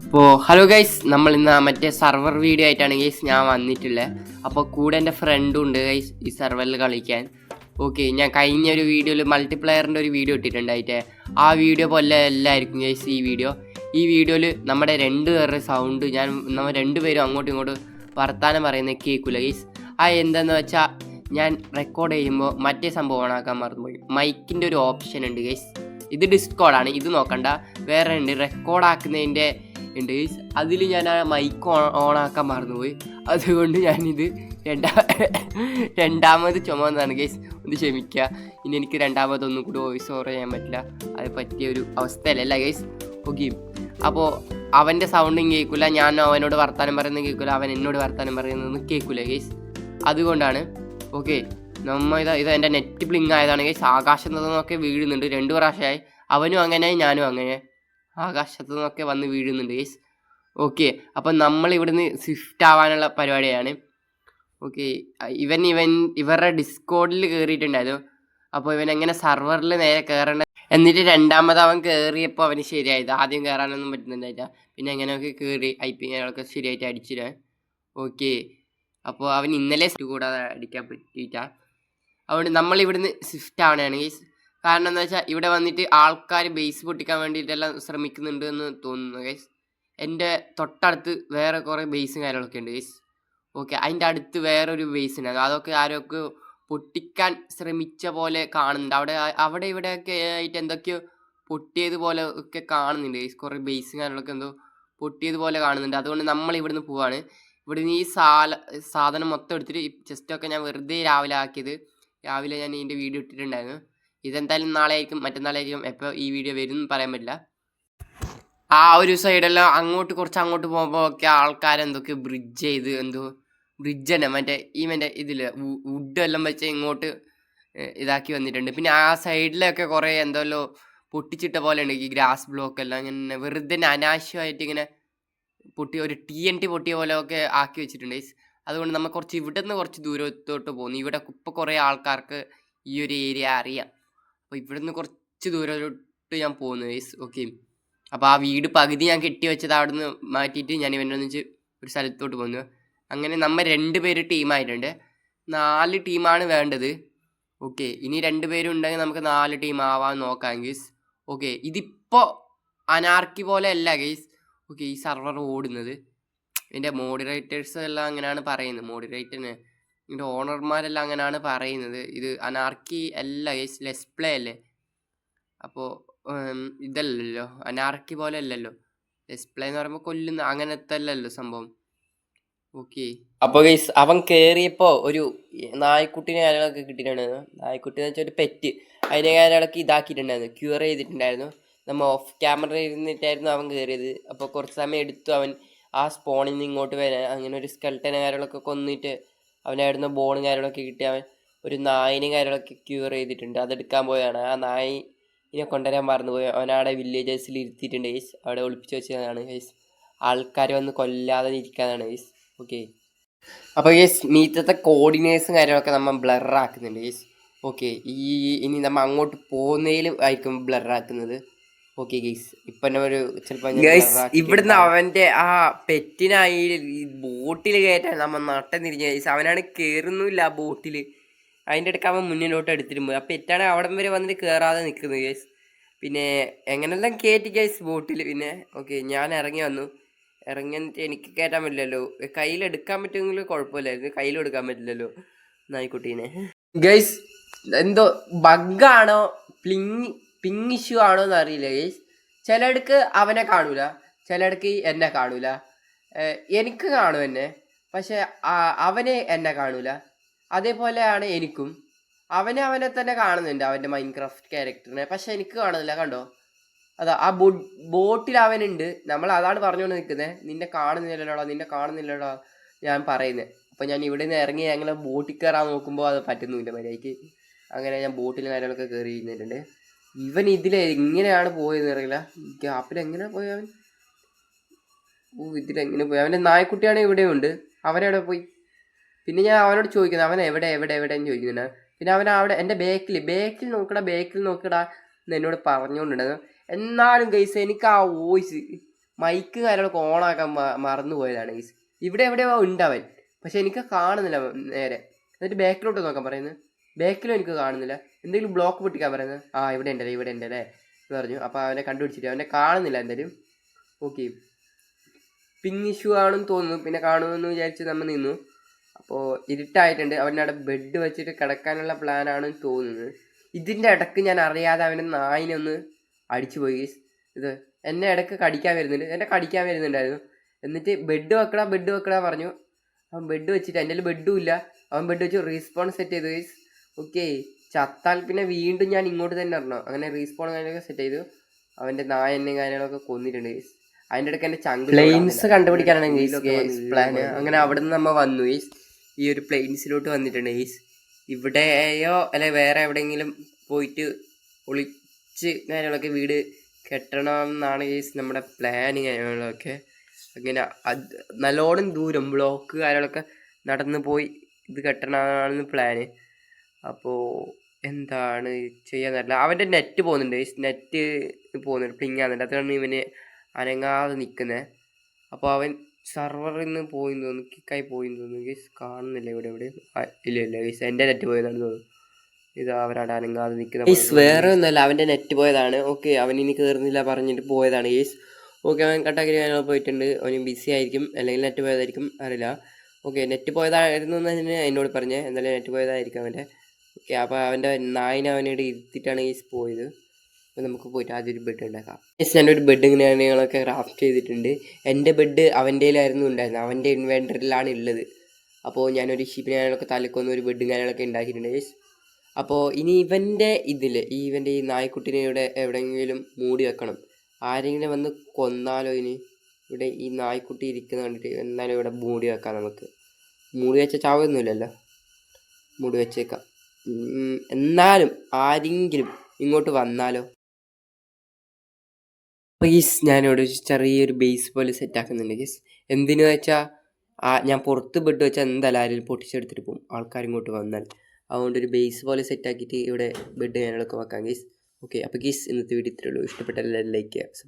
അപ്പോൾ hello guys, നമ്മൾ ഇന്ന് മറ്റേ സർവർ വീഡിയോ ആയിട്ടാണ് ഗൈസ് ഞാൻ വന്നിട്ടുള്ളത്. അപ്പോൾ കൂടെ എൻ്റെ ഫ്രണ്ടും ഉണ്ട് ഗൈസ് ഈ സർവറിൽ കളിക്കാൻ. ഓക്കെ, ഞാൻ കഴിഞ്ഞ ഒരു വീഡിയോയിൽ മൾട്ടിപ്ലെയറിൻ്റെ ഒരു വീഡിയോ ഇട്ടിട്ടുണ്ടായിട്ടേ, ആ വീഡിയോ പോലെ എല്ലായിരിക്കും ഗൈസ് ഈ വീഡിയോയിൽ നമ്മുടെ രണ്ടുപേരുടെ സൗണ്ട് നമ്മൾ രണ്ടുപേരും അങ്ങോട്ടും ഇങ്ങോട്ടും വർത്താനം പറയുന്നത് കേൾക്കില്ല ഗൈസ്. എന്താണെന്ന് വെച്ചാൽ ഞാൻ റെക്കോർഡ് ചെയ്യുമ്പോൾ മറ്റേ സംഭവം ഓണാക്കാൻ മറന്നുപോയി. മൈക്കിൻ്റെ ഒരു ഓപ്ഷൻ ഉണ്ട് ഗൈസ്. ഇത് ഡിസ്കോഡാണ്, ഇത് നോക്കണ്ട, വേറെ ഉണ്ട് റെക്കോർഡാക്കുന്നതിൻ്റെ ഉണ്ട് ഗൈസ്. അതിൽ ഞാൻ ആ മൈക്ക് ഓണാക്കാൻ മറന്നുപോയി. അതുകൊണ്ട് ഞാനിത് രണ്ടാമത് ചുമന്നതാണ് ഗൈസ്, ഒന്ന് ക്ഷമിക്കുക. ഇനി എനിക്ക് രണ്ടാമതൊന്നും കൂടി വോയിസ് ഓവർ ചെയ്യാൻ പറ്റില്ല, അത് പറ്റിയൊരു അവസ്ഥയല്ല ഗൈസ്. ഓക്കെ, അപ്പോൾ അവൻ്റെ സൗണ്ടും കേൾക്കില്ല, ഞാൻ അവനോട് വർത്താനം പറയുന്നത് കേൾക്കില്ല, അവൻ എന്നോട് വർത്താനം പറയുന്നതൊന്നും കേൾക്കില്ല ഗൈസ്. അതുകൊണ്ടാണ്. ഓക്കെ, ഇത് എൻ്റെ നെറ്റ് ബ്ലിങ്ക് ആയതാണ് ഗൈസ്. ആകാശത്ത് നിന്നൊക്കെ വീഴുന്നുണ്ട് 2 പ്രാവശ്യമായി. അവനും അങ്ങനെ ഞാനും അങ്ങനെ ആകാശത്തു നിന്നൊക്കെ വന്ന് വീഴുന്നുണ്ട് ഗൈസ്. ഓക്കെ, അപ്പം നമ്മൾ ഇവിടുന്ന് സ്വിഫ്റ്റ് ആവാനുള്ള പരിപാടിയാണ്. ഓക്കെ, ഇവരുടെ ഡിസ്കോഡിൽ കയറിയിട്ടുണ്ടായിരുന്നു. അപ്പോൾ ഇവൻ എങ്ങനെ സർവറിൽ നേരെ കയറേണ്ട, എന്നിട്ട് രണ്ടാമത് അവൻ കയറിയപ്പോൾ അവന് ശരിയായത്. ആദ്യം കയറാനൊന്നും പറ്റുന്നുണ്ടായില്ല, പിന്നെ എങ്ങനെയൊക്കെ കയറി IP ഒക്കെ ശരിയായിട്ട് അടിച്ചിട്ട്. ഓക്കെ, അപ്പോൾ അവൻ ഇന്നലെ കൂടാതെ അടിക്കാൻ പറ്റിയിട്ടാണ്. അതുകൊണ്ട് നമ്മൾ ഇവിടുന്ന് സ്വിഫ്റ്റ് ആവണതാണ് ഗൈസ്. കാരണം എന്താ വെച്ചാൽ ഇവിടെ വന്നിട്ട് ആൾക്കാർ ബേസ് പൊട്ടിക്കാൻ വേണ്ടിയിട്ടെല്ലാം ശ്രമിക്കുന്നുണ്ട് എന്ന് തോന്നുന്നു ഗൈസ്. എൻ്റെ തൊട്ടടുത്ത് വേറെ കുറേ ബേസും കാര്യങ്ങളൊക്കെ ഉണ്ട് ഗൈസ്. ഓക്കെ, അതിൻ്റെ അടുത്ത് വേറൊരു ബേസ് ഉണ്ടായിരുന്നു, അതൊക്കെ ആരൊക്കെ പൊട്ടിക്കാൻ ശ്രമിച്ച പോലെ കാണുന്നുണ്ട്. അവിടെ ഇവിടെയൊക്കെ ആയിട്ട് എന്തൊക്കെയോ പൊട്ടിയതുപോലെ ഒക്കെ കാണുന്നുണ്ട് ഗൈസ്. കുറേ ബേസും കാര്യങ്ങളൊക്കെ എന്തോ പൊട്ടിയതുപോലെ കാണുന്നുണ്ട്. അതുകൊണ്ട് നമ്മൾ ഇവിടുന്ന് പോവാണ്. ഇവിടുന്ന് ഈ സാധനം മൊത്തം എടുത്തിട്ട് ജസ്റ്റൊക്കെ ഞാൻ വെറുതെ രാവിലെ ഞാൻ ഇതിൻ്റെ വീഡിയോ ഇട്ടിട്ടുണ്ടായിരുന്നു. ഇതെന്തായാലും നാളെ ആയിരിക്കും മറ്റന്നാളായിരിക്കും, എപ്പോൾ ഈ വീഡിയോ വരും എന്ന് പറയാൻ പറ്റില്ല. ആ ഒരു സൈഡെല്ലാം കുറച്ച് അങ്ങോട്ട് പോകുമ്പോൾ ഒക്കെ ആൾക്കാരെന്തൊക്കെ ബ്രിഡ്ജ് ചെയ്ത്, ബ്രിഡ്ജ് തന്നെ മറ്റേ ഇതിൽ വുഡ് എല്ലാം വെച്ച് ഇങ്ങോട്ട് ഇതാക്കി വന്നിട്ടുണ്ട്. പിന്നെ ആ സൈഡിലൊക്കെ കുറേ എന്തല്ലോ പൊട്ടിച്ചിട്ട പോലെ ഉണ്ട്. ഈ ഗ്രാസ് ബ്ലോക്ക് എല്ലാം ഇങ്ങനെ വെറുതെ അനാവശ്യമായിട്ട് ഇങ്ങനെ ഒരു TNT പൊട്ടിയ പോലെ ഒക്കെ ആക്കി വെച്ചിട്ടുണ്ട്. അതുകൊണ്ട് നമ്മൾ ഇവിടെ നിന്ന് കുറച്ച് ദൂരത്തോട്ട് പോകുന്നു. ഇവിടെ ഇപ്പോൾ കുറേ ആൾക്കാർക്ക് ഈ ഒരു ഏരിയ അറിയാം. അപ്പോൾ ഇവിടുന്ന് കുറച്ച് ദൂരത്തോട്ട് ഞാൻ പോകുന്നു ഗൈസ്. ഓക്കെ, അപ്പോൾ ആ വീട് പകുതി ഞാൻ കെട്ടി വെച്ചത് അവിടെ നിന്ന് മാറ്റിയിട്ട് ഞാൻ ഇവനൊന്നിച്ച് ഒരു സ്ഥലത്തോട്ട് പോകുന്നു. അങ്ങനെ നമ്മൾ 2 പേര് ടീമായിട്ടുണ്ട്. 4 ടീമാണ് വേണ്ടത്. ഓക്കെ, ഇനി 2 പേരും ഉണ്ടെങ്കിൽ നമുക്ക് 4 ടീം ആവാൻ നോക്കാം ഗൈസ്. ഓക്കെ, ഇതിപ്പോൾ അനാർക്കി പോലെ അല്ല ഗൈസ്. ഓക്കെ, ഈ സർവർ ഓടുന്നത് എൻ്റെ മോഡറേറ്റേഴ്സ് എല്ലാം അങ്ങനെയാണ് പറയുന്നത്. ഇതിൻ്റെ ഓണർമാരെല്ലാം അങ്ങനെയാണ് പറയുന്നത്. ഇത് അനാർക്കി അല്ല ഗൈസ്, ലെസ് പ്ലേ അല്ലേ. അപ്പോൾ ഇതല്ലല്ലോ, അനാർക്കി പോലെ അല്ലല്ലോ. ലെസ് പ്ലേ എന്ന് പറയുമ്പോൾ കൊല്ലുന്ന അങ്ങനത്തെ അല്ലല്ലോ സംഭവം. ഓക്കെ, അപ്പോൾ ഗൈസ് അവൻ കയറിയപ്പോൾ ഒരു നായ്ക്കുട്ടിനെ കാര്യങ്ങളൊക്കെ കിട്ടിയിട്ടുണ്ടായിരുന്നു. നായ്ക്കുട്ടി എന്ന് വെച്ചാൽ ഒരു പെറ്റ്, അതിനെ കാര്യങ്ങളൊക്കെ ഇതാക്കിയിട്ടുണ്ടായിരുന്നു, ക്യൂർ ചെയ്തിട്ടുണ്ടായിരുന്നു. നമ്മൾ ഓഫ് ക്യാമറ ഇരുന്നിട്ടായിരുന്നു അവൻ കയറിയത്. അപ്പോൾ കുറച്ച് സമയം എടുത്തു അവൻ ആ സ്പോണിൽ നിന്ന് ഇങ്ങോട്ട് വരാൻ. അങ്ങനെ ഒരു സ്കെൽട്ടനെ കാര്യങ്ങളൊക്കെ കൊന്നിട്ട് അവനായിരുന്നു ബോണും കാര്യങ്ങളൊക്കെ കിട്ടി. അവൻ ഒരു നായിനും കാര്യങ്ങളൊക്കെ ക്യൂർ ചെയ്തിട്ടുണ്ട്, അതെടുക്കാൻ പോയതാണ്. ആ നായിനെ കൊണ്ടുവരാൻ മറന്നുപോയി. അവനവിടെ വില്ലേജേഴ്സിൽ ഇരുത്തിയിട്ടുണ്ട് ഗൈസ്, അവിടെ ഒളിപ്പിച്ച് വെച്ചതാണ് ഗൈസ്. ആൾക്കാർ വന്ന് കൊല്ലാതെ ഇരിക്കാനാണ് ഗൈസ്. ഓക്കെ, അപ്പോൾ ഗൈസ് മീറ്റത്തെ കോർഡിനേറ്റ്സും കാര്യങ്ങളൊക്കെ നമ്മൾ ബ്ലറാക്കുന്നുണ്ട് ഗൈസ്. ഓക്കെ, ഇനി നമ്മൾ അങ്ങോട്ട് പോകുന്നതിലും ആയിരിക്കും ബ്ലറാക്കുന്നത്. ഓക്കെ ഗൈസ്, ഇപ്പം ഒരു ചിലപ്പോൾ ഇവിടുന്ന് അവൻ്റെ ആ പെറ്റിനായി ബോട്ടിൽ കയറ്റാൻ നമ്മൾ നട്ടം തിരിഞ്ഞ ഗൈസ്. അവനാണ് കയറുന്നില്ല ആ ബോട്ടിൽ, അതിൻ്റെ ഇടയ്ക്ക് അവൻ മുന്നിലോട്ട് എടുത്തിട്ട് പോയി. ആ പെറ്റാണ് അവിടം വരെ വന്നിട്ട് കയറാതെ നിൽക്കുന്നത് ഗൈസ്. പിന്നെ എങ്ങനെല്ലാം കയറ്റി ഗൈസ് ബോട്ടിൽ. പിന്നെ ഓക്കെ, ഞാൻ ഇറങ്ങി വന്നിട്ട് എനിക്ക് കയറ്റാൻ പറ്റില്ലല്ലോ. കയ്യിലെടുക്കാൻ പറ്റുമെങ്കിൽ കുഴപ്പമില്ലായിരുന്നു, കയ്യിലെടുക്കാൻ പറ്റില്ലല്ലോ നായ്ക്കുട്ടീനെ ഗൈസ്. എന്തോ ബഗ്ഗാണോ പിങ് ഇഷ്യൂ ആണോ എന്ന് അറിയില്ല ഗൈസ്. ചിലയിടക്ക് അവനെ കാണൂല, ചിലയിടക്ക് എന്നെ കാണൂല. എനിക്ക് കാണും എന്നെ, പക്ഷെ അവനെ എന്നെ കാണൂല. അതേപോലെയാണ് എനിക്കും. അവനെ തന്നെ കാണുന്നുണ്ട്, അവൻ്റെ മൈൻക്രാഫ്റ്റ് ക്യാരക്ടറിനെ, പക്ഷെ എനിക്ക് കാണുന്നില്ല. കണ്ടോ, അതാ ആ ബോട്ടിൽ അവനുണ്ട്. നമ്മൾ അതാണ് പറഞ്ഞുകൊണ്ട് നിൽക്കുന്നത്, നിന്നെ കാണുന്നില്ലല്ലോ ഞാൻ പറയുന്നത്. അപ്പം ഞാൻ ഇവിടെ നിന്ന് ഇറങ്ങി അങ്ങനെ ബോട്ടിൽ കയറാൻ നോക്കുമ്പോൾ അത് പറ്റുന്നില്ല മര്യാദയ്ക്ക്. അങ്ങനെ ഞാൻ ബോട്ടിൽ കാര്യങ്ങളൊക്കെ കയറി ഇരുന്നിട്ടുണ്ട്. ഇവൻ എങ്ങനെയാണ് പോയെന്ന് അറിയില്ല, ഗ്യാപ്പിൽ എങ്ങനെ പോയി അവൻ. ഇതിലെങ്ങനെ പോയി? അവൻ്റെ നായ്ക്കുട്ടിയാണെങ്കിൽ ഇവിടെ ഉണ്ട്, അവനെവിടെ പോയി? പിന്നെ ഞാൻ അവനോട് ചോദിക്കുന്നത് അവൻ എവിടെയെന്ന് ചോദിക്കുന്നുണ്ട്. പിന്നെ അവൻ അവിടെ എൻ്റെ ബേക്കിൽ നോക്കടാ എന്ന് എന്നോട് പറഞ്ഞുകൊണ്ടുണ്ടായിരുന്നു. എന്നാലും ഗൈസ് എനിക്ക് ആ വോയിസ് മൈക്ക് കാര്യങ്ങളൊക്കെ ഓണാക്കാൻ മറന്നു പോയതാണ് ഗൈസ്. ഇവിടെ എവിടെയോ ഉണ്ട് അവൻ, പക്ഷെ എനിക്ക് കാണുന്നില്ല നേരെ. എന്നിട്ട് ബാക്കിലോട്ട് നോക്കാൻ പറയുന്നത്, ബാക്കിലും എനിക്ക് കാണുന്നില്ല. എന്തെങ്കിലും ബ്ലോക്ക് പൊട്ടിക്കാൻ പറയുന്നത്, ഇവിടെ ഉണ്ടല്ലേ എന്ന് പറഞ്ഞു. അപ്പോൾ അവനെ കണ്ടുപിടിച്ചിട്ട് അവനെ കാണുന്നില്ല എന്തായാലും. ഓക്കെ, പിങ് ഇഷ്യൂ ആണെന്ന് തോന്നുന്നു. പിന്നെ കാണുമെന്ന് വിചാരിച്ച് നമ്മൾ നിന്നു. അപ്പോൾ ഇരുട്ടായിട്ടുണ്ട്. അവനവിടെ ബെഡ് വെച്ചിട്ട് കിടക്കാനുള്ള പ്ലാനാണെന്ന് തോന്നുന്നത്. ഇതിൻ്റെ ഇടയ്ക്ക് ഞാൻ അറിയാതെ അവൻ്റെ നായിനെ ഒന്ന് അടിച്ചു പോയി. ഇത് എന്നെ ഇടയ്ക്ക് കടിക്കാൻ വരുന്നുണ്ടായിരുന്നു. എന്നിട്ട് ബെഡ് വെക്കടാ പറഞ്ഞു. അവൻ ബെഡ് വെച്ചിട്ട്, എൻ്റെ ബെഡും ഇല്ല. അവൻ ബെഡ് വെച്ച് റീസ്പോൺ സെറ്റ് ചെയ്തു ഗൈസ്. ഓക്കെ, ചത്താൽ പിന്നെ വീണ്ടും ഞാൻ ഇങ്ങോട്ട് തന്നെ ഇറങ്ങണം. അങ്ങനെ റീസ്പോൺ കാര്യങ്ങളൊക്കെ സെറ്റ് ചെയ്തു. അവൻ്റെ നായനെയും കാര്യങ്ങളൊക്കെ കൊന്നിട്ടുണ്ട് ഗൈസ്. അതിൻ്റെ ഇടയ്ക്ക് എൻ്റെ പ്ലെയിൻസ് കണ്ടുപിടിക്കാനാണ് ഗൈസ് പ്ലാന്. അങ്ങനെ അവിടെ നിന്ന് നമ്മൾ വന്നു ഗൈസ്. ഈ ഒരു പ്ലെയിൻസിലോട്ട് വന്നിട്ടുണ്ട് ഗൈസ്. ഇവിടെയോ അല്ലെ വേറെ എവിടെയെങ്കിലും പോയിട്ട് ഒളിച്ച് കാര്യങ്ങളൊക്കെ വീട് കെട്ടണം എന്നാണ് ഗൈസ് നമ്മുടെ പ്ലാന് കാര്യങ്ങളൊക്കെ. അങ്ങനെ നല്ലോണം ദൂരം ബ്ലോക്ക് കാര്യങ്ങളൊക്കെ നടന്ന് പോയി ഇത് കെട്ടണമെന്നാണ് പ്ലാന്. അപ്പോൾ എന്താണ് ചെയ്യാന്നറിയില്ല. അവൻ്റെ നെറ്റ് പോകുന്നുണ്ട്, നെറ്റ് പോകുന്നുണ്ട്, പ്ലിങ്ങാകുന്നുണ്ട്. അതാണ് ഇവന് അനങ്ങാതെ നിൽക്കുന്നത്. അപ്പോൾ അവൻ സെർവറിൽ നിന്ന് പോയി തോന്നുന്നു, കിക്കായി പോയി തോന്നുന്നു ഗൈസ്. കാണുന്നില്ല ഇവിടെ ഇല്ല ഗൈസ്, എൻ്റെ നെറ്റ് പോയതാണ് തോന്നുന്നു. ഇത് അവരവിടെ അനങ്ങാതെ നിൽക്കുന്ന ഗൈസ്. വേറെ ഒന്നുമല്ല, അവൻ്റെ നെറ്റ് പോയതാണ്. ഓക്കെ, അവൻ ഇനി കയറുന്നില്ല പറഞ്ഞിട്ട് പോയതാണ് ഗൈസ്. ഓക്കെ, അവൻ കട്ടാക്കി പോയിട്ടുണ്ട്. അവന് ബിസി ആയിരിക്കും, അല്ലെങ്കിൽ നെറ്റ് പോയതായിരിക്കും, അറിയില്ല. ഓക്കെ, നെറ്റ് പോയതായിരുന്നു എന്ന് തന്നെ എന്നോട് പറഞ്ഞേ. എന്തായാലും നെറ്റ് പോയതായിരിക്കും അവൻ്റെ. ഓക്കെ, അപ്പോൾ അവൻ്റെ നായിനെ അവനോട് ഇരുത്തിയിട്ടാണ് ഗൈസ് പോയത്. അപ്പോൾ നമുക്ക് പോയിട്ട് ആദ്യം ഒരു ബെഡ് ഉണ്ടാക്കാം. ഞാനൊരു ബെഡ് ഇങ്ങനെയാണ് ഞങ്ങളൊക്കെ ക്രാഫ്റ്റ് ചെയ്തിട്ടുണ്ട്. എൻ്റെ ബെഡ് അവൻ്റെയിലായിരുന്നു ഉണ്ടായിരുന്നത്, അവൻ്റെ ഇൻവെൻറ്ററിലാണ് ഉള്ളത്. അപ്പോൾ ഞാനൊരു ഷിപ്പിനൊക്കെ തലക്കൊന്ന് ഒരു ബെഡും കാര്യങ്ങളൊക്കെ ഉണ്ടാക്കിയിട്ടുണ്ട് ഗൈസ്. അപ്പോൾ ഇനി ഇവൻ്റെ ഇവൻ്റെ ഈ നായ്ക്കുട്ടിനെ ഇവിടെ എവിടെയെങ്കിലും മൂടി വെക്കണം. ആരെങ്കിലും വന്ന് കൊന്നാലോ ഇനി. ഇവിടെ ഈ നായ്ക്കുട്ടി ഇരിക്കുന്ന കണ്ടിട്ട് എന്നാലും ഇവിടെ മൂടി വെക്കാം. നമുക്ക് മൂടി വെച്ച ചാവുന്നില്ലല്ലോ, മൂടി വെച്ചേക്കാം. എന്നാലും ആരെങ്കിലും ഇങ്ങോട്ട് വന്നാലോ. അപ്പോൾ ഗീസ് ഞാനിവിടെ ചെറിയൊരു ബേസ് പോലെ സെറ്റാക്കുന്നുണ്ട് ഗീസ്. എന്തിനു വെച്ചാൽ ഞാൻ പുറത്ത് ബെഡ് വെച്ചാൽ എന്തായാലും ആരെങ്കിലും പൊട്ടിച്ചെടുത്തിട്ട് പോകും ആൾക്കാർ ഇങ്ങോട്ട് വന്നാൽ. അതുകൊണ്ട് ഒരു ബേസ് പോലെ സെറ്റാക്കിയിട്ട് ഇവിടെ ബെഡ് ഞാനൊക്കെ വെക്കാം ഗീസ്. ഓക്കെ, അപ്പോൾ ഗീസ് ഇന്നത്തെ വീഡിയോ ഇത്രയുള്ളൂ. ഇഷ്ടപ്പെട്ട എല്ലാവരും ലൈക്ക് ചെയ്യുക.